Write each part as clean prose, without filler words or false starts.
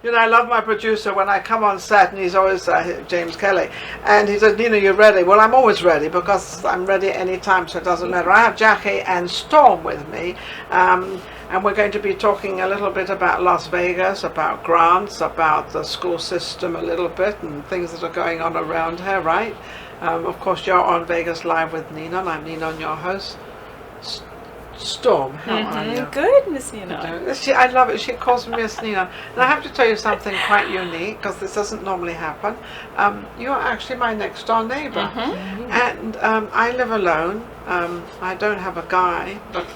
You know, I love my producer when I come on set, and he's always James Kelly, and he says, Nina, you're ready. Well, I'm always ready because I'm ready at any time, so it doesn't matter. I have Jackie and Storm with me, and we're going to be talking a little bit about Las Vegas, about grants, about the school system a little bit, and things that are going on around here, right? Of course, you're on Vegas Live with Ninon. I'm Ninon, your host. Storm, how are you? Good, Miss Ninon. I love it. She calls me Miss Ninon. And I have to tell you something quite unique, because this doesn't normally happen. You're actually my next door neighbor. And I live alone. I don't have a guy, but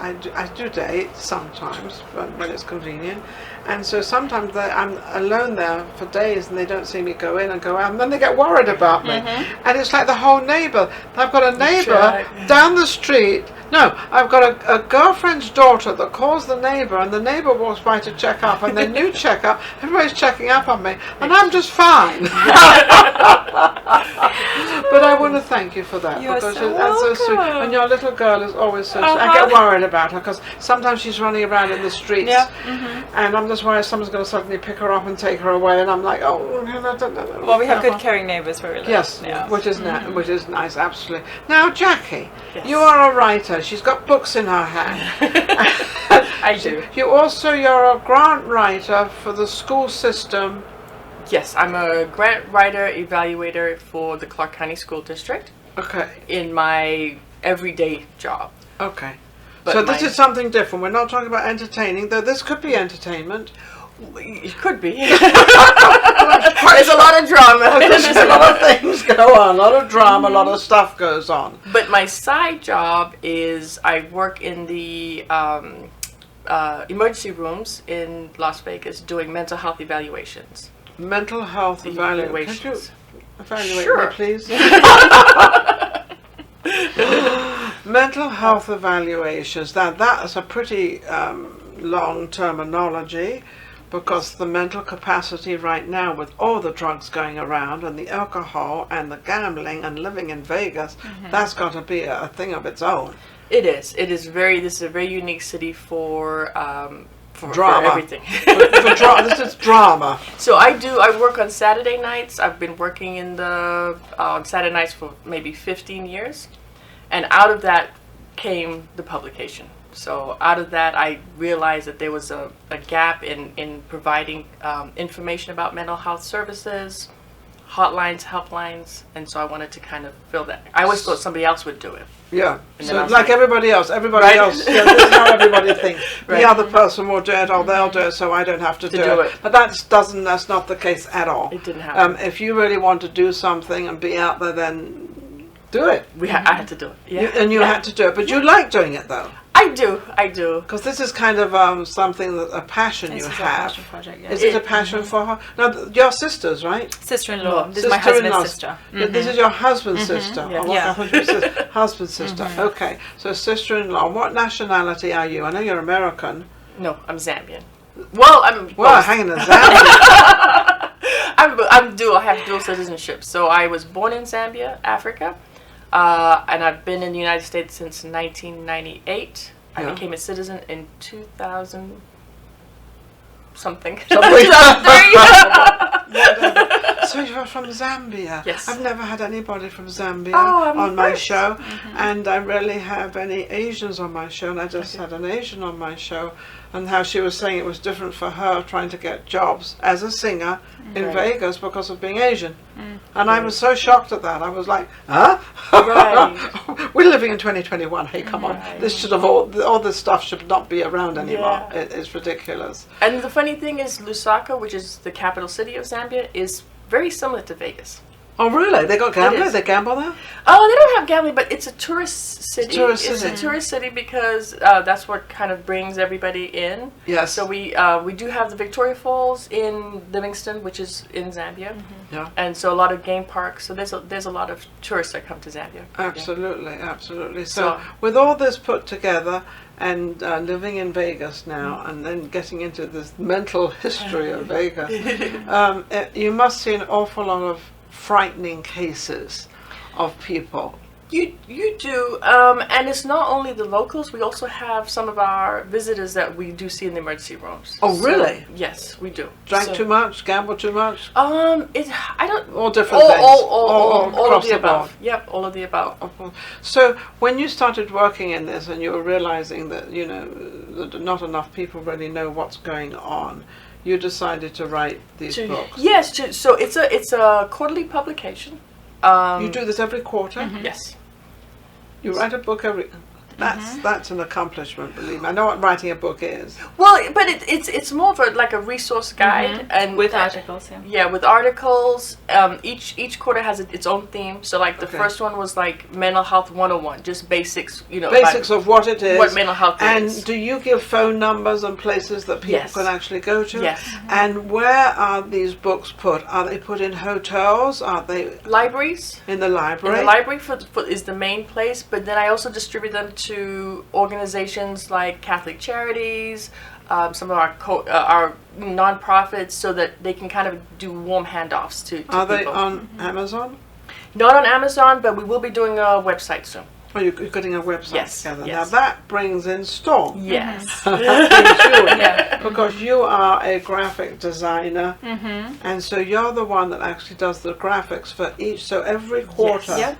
I do date sometimes when it's convenient. And so sometimes I'm alone there for days and they don't see me go in and go out, and then they get worried about me. And it's like the whole neighbor. I've got a neighbor down the street. No, I've got a girlfriend's daughter that calls the neighbor, and the neighbor walks by to check up, and then you check up. Everybody's checking up on me, and I'm just fine. But I want to thank you for that. You're because so that's so sweet. welcome. And your little girl is always so sweet. I get worried about her because sometimes she's running around in the streets, and I'm just worried someone's going to suddenly pick her up and take her away, and I'm like, oh, no. Well, we have good caring neighbours where we live. Yes, Yeah. which is nice, absolutely. Now, Jackie, you are a writer. She's got books in her hand. I do. You're a grant writer for the school system. Yes, I'm a grant writer evaluator for the Clark County School District. Okay. In my everyday job. Okay. But so this is something different. We're not talking about entertaining, though this could be entertainment. It could be. There's a lot of drama. There's a lot of things go on. A lot of drama, a lot of stuff goes on. But my side job is I work in the emergency rooms in Las Vegas doing mental health evaluations. Mental health evaluations. Could you evaluate me, please? Mental health evaluations. That is a pretty long terminology, because the mental capacity right now, with all the drugs going around and the alcohol and the gambling and living in Vegas, that's got to be a thing of its own. It is. This is a very unique city for drama. For everything. This is drama. So I work on Saturday nights. I've been working on Saturday nights for maybe 15 years. And out of that came the publication. So out of that, I realized that there was a gap in providing information about mental health services, hotlines, helplines, and so I wanted to kind of fill that. I always thought somebody else would do it. Yeah, and so like everybody else. Everybody else, this is how everybody thinks. The other person will do it, or they'll do it, so I don't have to do it. But that's not the case at all. It didn't happen. If you really want to do something and be out there, then do it. I had to do it. Yeah. You had to do it, but you like doing it, though. I do. Because this is kind of something that a passion you have. It's a passion project, yeah. Is it a passion for her? Now, your sisters, right? Sister-in-law. This is my husband's sister. This is your husband's sister. Yeah. Oh, I thought you said husband's sister. Okay, so sister-in-law. What nationality are you? I know you're American. No, I'm Zambian. Well, I'm hanging in Zambia. I'm dual. I have dual citizenship. So I was born in Zambia, Africa. And I've been in the United States since 1998. I became a citizen in 2000 something. 2003. So you're from Zambia? Yes. I've never had anybody from Zambia on my show, and I rarely have any Asians on my show, and I just had an Asian on my show, and how she was saying it was different for her trying to get jobs as a singer in Vegas because of being Asian. And I was so shocked at that. I was like, huh? Right. We're living in 2021. Hey, come on. This should have all this stuff should not be around anymore. Yeah. It's ridiculous. And the funny thing is, Lusaka, which is the capital city of Zambia, is very similar to Vegas. Oh, really? They got gamblers? They gamble there? Oh, they don't have gambling, but it's a tourist city. It's a tourist city because that's what kind of brings everybody in. Yes. So we do have the Victoria Falls in Livingston, which is in Zambia. Yeah. And so a lot of game parks. So there's a lot of tourists that come to Zambia. Absolutely, absolutely. So with all this put together, and living in Vegas now, and then getting into this mental history of Vegas, you must see an awful lot of frightening cases of people You do, and it's not only the locals. We also have some of our visitors that we do see in the emergency rooms. Oh, really? Yes, we do. Drank too much, gambled too much? I don't. All different things. All of the board. above. Yep, all of the above. So when you started working in this, and you were realizing that that not enough people really know what's going on, you decided to write these books. Yes, so it's a quarterly publication. You do this every quarter? Yes. You write a book every... That's an accomplishment, believe me. I know what writing a book is. Well, but it's more of like a resource guide and with articles. Yeah, with articles. Each quarter has its own theme. So like the first one was like mental health 101, just basics. Basics of what it is. What mental health is. And do you give phone numbers and places that people can actually go to? Yes. And where are these books put? Are they put in hotels? Are they libraries? In the library. In the library is the main place, but then I also distribute them to organizations like Catholic Charities, some of our non-profits, so that they can kind of do warm handoffs to Are people. they on Amazon? Not on Amazon, but we will be doing a website soon. Oh, you're getting a website together. Yes. Now that brings in Storm. Yes. Because you are a graphic designer, and so you're the one that actually does the graphics for each. So every quarter, so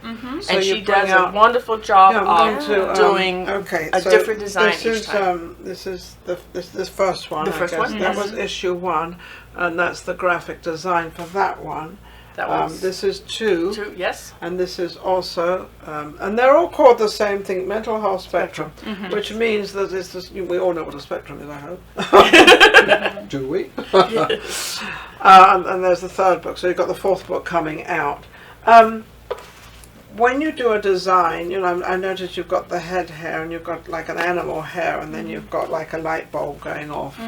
and she does a wonderful job of doing a different design each time. This is this first one. The first one. That was issue 1, and that's the graphic design for that one. This is 2. Yes. And this is also, and they're all called the same thing, mental health spectrum, which means that we all know what a spectrum is, I hope. Do we? And there's the 3rd book, so you've got the 4th book coming out. When you do a design, I noticed you've got the head hair, and you've got like an animal hair, and then you've got like a light bulb going off.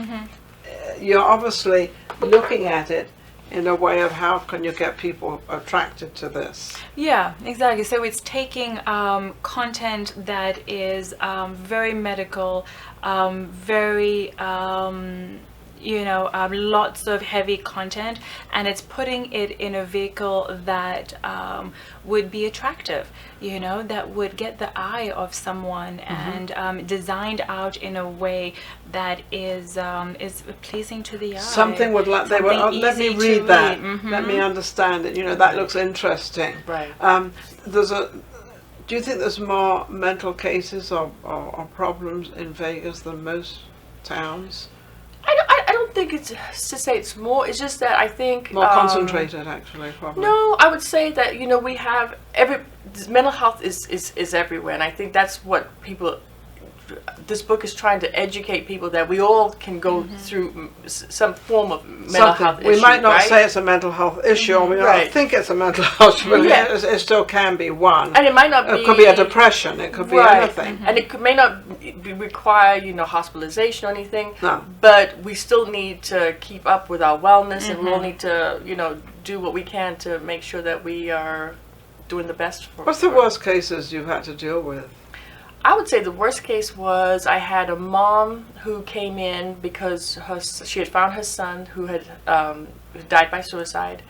You're obviously looking at it in a way of how can you get people attracted to this. Yeah, exactly. So it's taking content that is very medical, very lots of heavy content, and it's putting it in a vehicle that would be attractive, that would get the eye of someone, and designed out in a way that is pleasing to the eye. Something would let me read that. Let me understand it. That looks interesting. Right. Do you think there's more mental cases or problems in Vegas than most towns? I don't think it's to say it's more. It's just that I think more concentrated, actually, probably. No, I would say that we have mental health is everywhere, and I think that's what people. This book is trying to educate people that we all can go through some form of mental health issue. We might not say it's a mental health issue, or we might think it's a mental health issue, but it still can be one. And it might not be... It could be a depression, it could be anything. And it may not require, hospitalization or anything, no. But we still need to keep up with our wellness, and we all need to, do what we can to make sure that we are doing the best for... What's the worst cases you've had to deal with? I would say the worst case was I had a mom who came in because she had found her son who had died by suicide,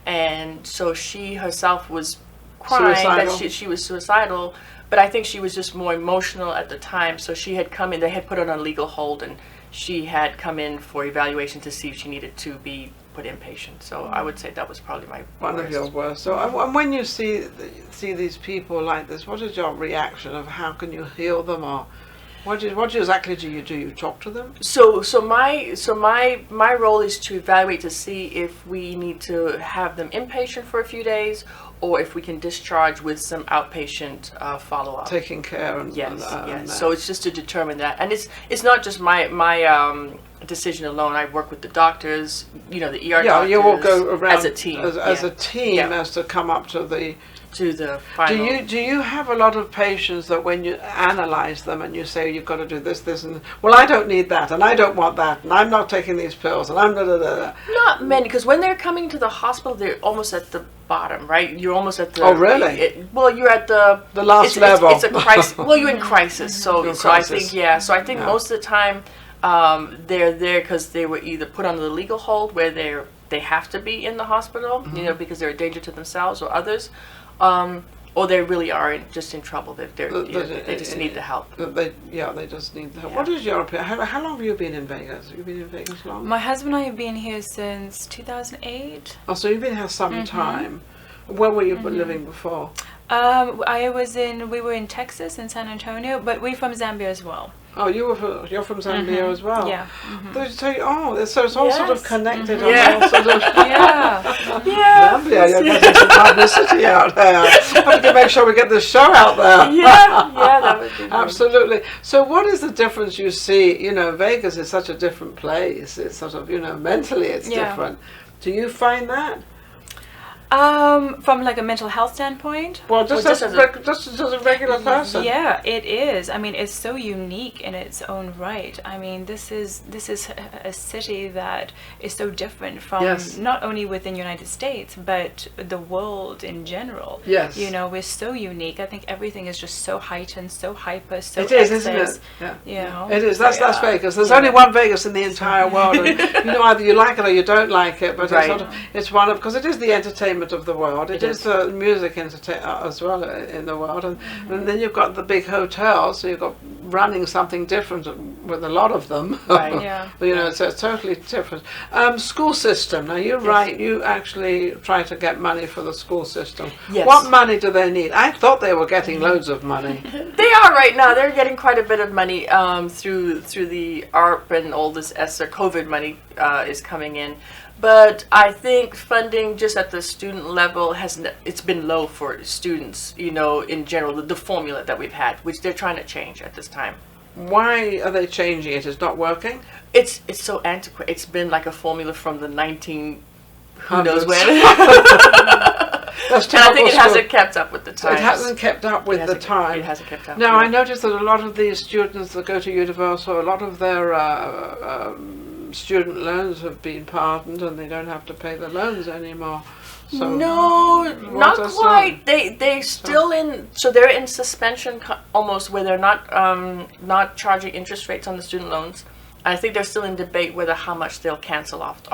and so she herself was crying that she was suicidal, but I think she was just more emotional at the time, so she had come in, they had put her on a legal hold, and she had come in for evaluation to see if she needed to be put inpatient. So I would say that was probably my one worst. Of your worst. So and when you see these people like this, what is your reaction of how can you heal them, or what exactly do you do? You talk to them? So my role is to evaluate to see if we need to have them inpatient for a few days, or if we can discharge with some outpatient follow-up. Taking care and yes. So it's just to determine that, and it's not just my decision alone. I work with the doctors, the ER doctors. Yeah, you will go around as a team. As a team, as to come up to the final. Do you have a lot of patients that when you analyze them and you say you've got to do this, and well, I don't need that, and I don't want that, and I'm not taking these pills, and I'm Not many, because when they're coming to the hospital, they're almost at the bottom, right? You're almost at the... Oh, really? You're at the last level. It's a crisis. Well, you're in crisis. So I think most of the time they're there because they were either put on the legal hold where they have to be in the hospital, because they're a danger to themselves or others. or they really are just in trouble. That they just need the help. They just need the help. What is your opinion? How long have you been in Vegas? Have you been in Vegas long? My husband and I have been here since 2008. Oh, so you've been here some time. Where were you living before? We were in Texas, in San Antonio, but we're from Zambia as well. Oh, you're from Zambia as well. Yeah. So it's all sort of connected. Yeah. All sort of Yeah. Zambia, you're getting some publicity out there. We can make sure we get this show out there. Yeah, that would be nice. Absolutely. So what is the difference you see? Vegas is such a different place. It's sort of, mentally it's different. Do you find that? From like a mental health standpoint? Well, just as a regular person. Yeah, it is. I mean, it's so unique in its own right. I mean, this is a city that is so different from not only within the United States, but the world in general. Yes. We're so unique. I think everything is just so heightened, so hyper, so it is, excess, isn't it? Yeah. It is. That's Vegas. There's only one Vegas in the entire world, and either you like it or you don't like it. But it's one of, because it is the entertainment of the world. It is the music entertainment as well in the world, and then you've got the big hotels. So you've got running something different with a lot of them. Right. Yeah. So it's totally different. School system. Now you're right. You actually try to get money for the school system. Yes. What money do they need? I thought they were getting loads of money. They are right now. They're getting quite a bit of money through the ARP and all this ESSER COVID money is coming in. But I think funding just at the student level it's been low for students, in general, the formula that we've had, which they're trying to change at this time. Why are they changing it? It's not working? It's so antiquated. It's been like a formula from the who knows when. And I think it hasn't kept up with the times. It hasn't kept up with the times. It hasn't kept up. Now, I noticed that a lot of these students that go to Universal, a lot of their student loans have been pardoned, and they don't have to pay the loans anymore. So no, not quite. They still in. So they're in suspension almost, where they're not charging interest rates on the student loans. I think they're still in debate whether how much they'll cancel off the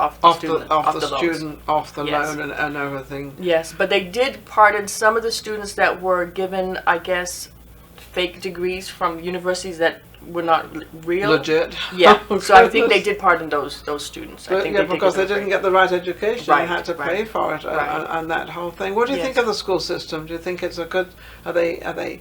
loan and everything. Yes, but they did pardon some of the students that were given, I guess, fake degrees from universities that were not real. Legit. Yeah. So I think they did pardon those students. But, I think because they didn't get the right education and had to Right. pay for it and that whole thing. What do you think of the school system? Do you think it's a good? Are they?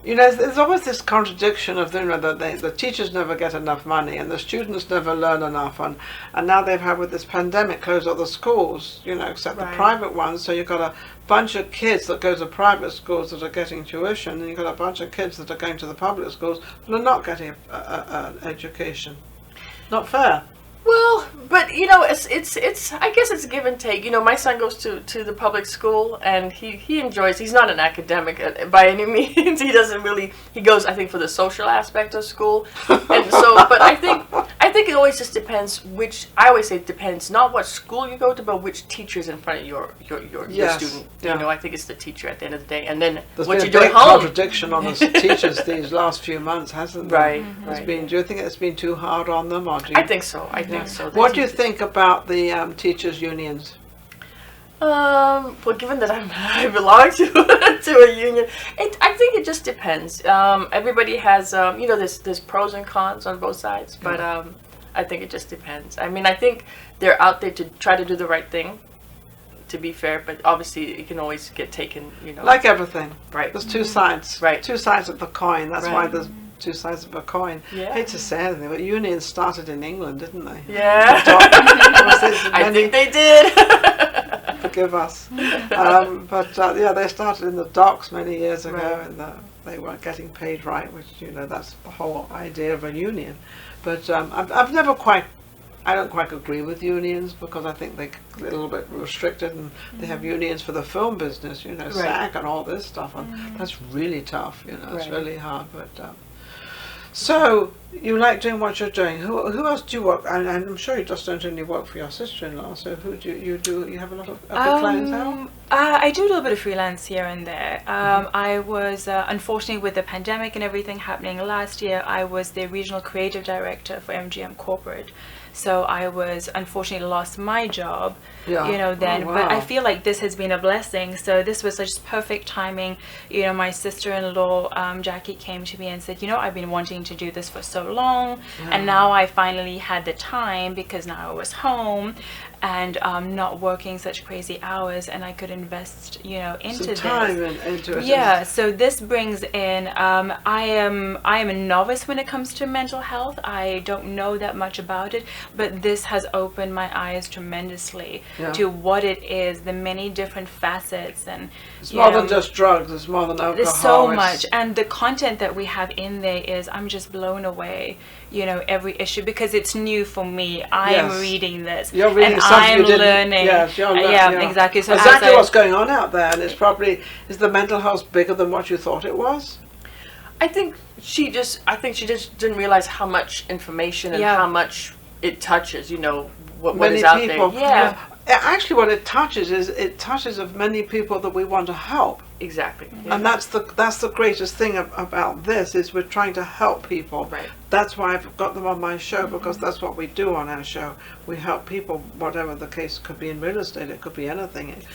There's always this contradiction of that the teachers never get enough money and the students never learn enough, and now they've had with this pandemic closed all the schools, except the private ones. So you've got a bunch of kids that go to private schools that are getting tuition, and you've got a bunch of kids that are going to the public schools that are not getting an education. Not fair. Well, but it's I guess it's give and take. My son goes to the public school, and he enjoys. He's not an academic by any means. He doesn't really. He goes, I think, for the social aspect of school, and so. But I think it always just depends which. I always say it depends not what school you go to, but which teacher's in front of your student. Yeah. I think it's the teacher at the end of the day, and then There's what been you do a at big home. contradiction on the teachers these last few months, hasn't there? Right. It's been. Do you think it's been too hard on them, or do you? I think so. I think so. What do you think about the teachers' unions? Well, given that I belong to a union, I think it just depends. Everybody has, there's pros and cons on both sides, but I think it just depends. I mean, I think they're out there to try to do the right thing, to be fair, but obviously it can always get taken, Like everything. Right. There's two sides. Right. Two sides of the coin. That's Right. why there's two sides of a coin. Yeah. I hate to say anything, but unions started in England, didn't they? Yeah. I think they did. Forgive us. They started in the docks many years ago, and they weren't getting paid right, which, that's the whole idea of a union. But I don't quite agree with unions, because I think they're a little bit restricted, and they have unions for the film business, SAG and all this stuff, and that's really tough, it's really hard. But so you like doing what you're doing. Who else do you work? And I'm sure you just don't only work for your sister-in-law. So who do you do? You have a lot of big clientele. I do a little bit of freelance here and there. I was, unfortunately, with the pandemic and everything happening last year, I was the regional creative director for MGM Corporate. So I was, unfortunately, lost my job, then. Oh, wow. But I feel like this has been a blessing. So this was just perfect timing. My sister-in-law, Jackie, came to me and said, I've been wanting to do this for so long. And now I finally had the time because now I was home and not working such crazy hours, and I could invest, into Some time this. into it. Yeah, so this brings in, I am a novice when it comes to mental health. I don't know that much about it, but this has opened my eyes tremendously to what it is, the many different facets, and it's more than just drugs. It's more than alcohol. there's so much, and the content that we have in there is, I'm just blown away. Every issue, because it's new for me. I am reading this, you're reading and something I'm you didn't, learning. Exactly. So exactly what's going on out there, and it's probably, is the mental health bigger than what you thought it was? I think she just didn't realize how much information and how much it touches. What Many is out people. there. Yeah. Actually, what it touches is of many people that we want to help. Exactly. And that's the greatest thing about this, is we're trying to help people. Right. That's why I've got them on my show, because that's what we do on our show. We help people, whatever the case. Could be in real estate, it could be anything. It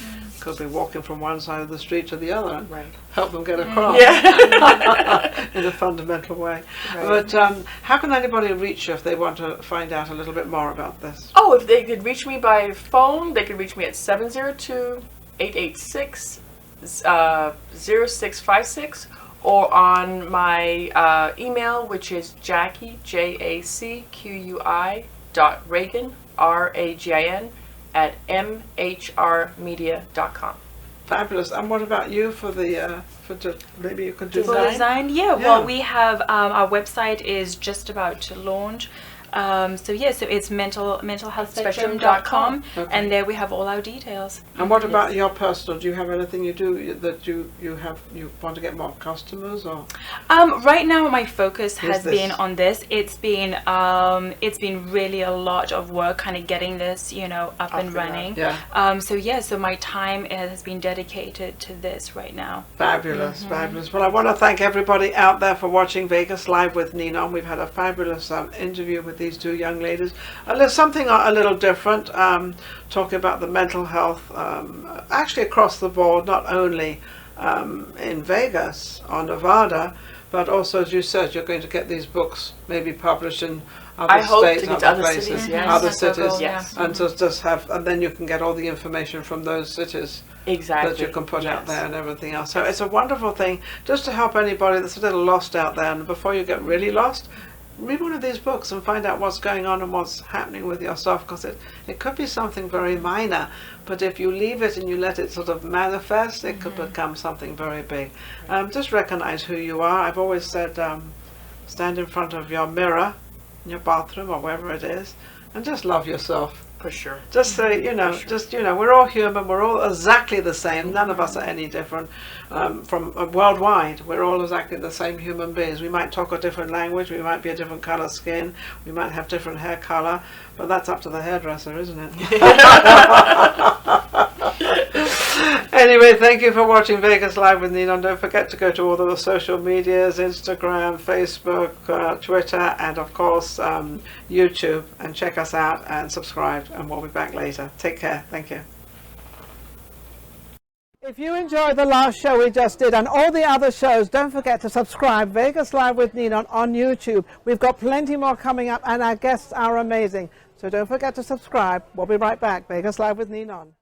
could be walking from one side of the street to the other and help them get across in a fundamental way. Right. But how can anybody reach you if they want to find out a little bit more about this? Oh, if they could reach me by phone, they could reach me at 702-886-0656, or on my email, which is Jackie, JACQUI .Ragin, RAGIN, at mhrmedia.com. Fabulous. And what about you for the maybe you could design? For design, well, we have our website is just about to launch. So it's mentalhealthspectrum.com, and there we have all our details. And what about your personal? Do you have anything you do that you want to get more customers, or? Right now my focus has been on this. It's been really a lot of work, kind of getting this up and running. So my time has been dedicated to this right now. Fabulous, fabulous. Well, I want to thank everybody out there for watching Vegas Live with Ninon. We've had a fabulous interview with these two young ladies. There's something a little different, talking about the mental health, actually across the board, not only in Vegas or Nevada, but also, as you said, you're going to get these books maybe published in other states, other places, other cities, and just have, and then you can get all the information from those cities that you can put out there and everything else. So it's a wonderful thing just to help anybody that's a little lost out there, and before you get really lost, read one of these books and find out what's going on and what's happening with yourself, because it could be something very minor, but if you leave it and you let it sort of manifest, it could become something very big. Just recognize who you are. I've always said, stand in front of your mirror in your bathroom or wherever it is, and just love yourself. For sure. Just say, we're all human, we're all exactly the same. None of us are any different. From worldwide, we're all exactly the same human beings. We might talk a different language, we might be a different color skin, we might have different hair color, but that's up to the hairdresser, isn't it? Anyway, thank you for watching Vegas Live with Ninon. Don't forget to go to all the social medias, Instagram, Facebook, Twitter, and of course YouTube, and check us out and subscribe, and we'll be back later. Take care. Thank you. If you enjoyed the last show we just did and all the other shows, don't forget to subscribe. Vegas Live with Ninon on YouTube. We've got plenty more coming up, and our guests are amazing. So don't forget to subscribe. We'll be right back. Vegas Live with Ninon.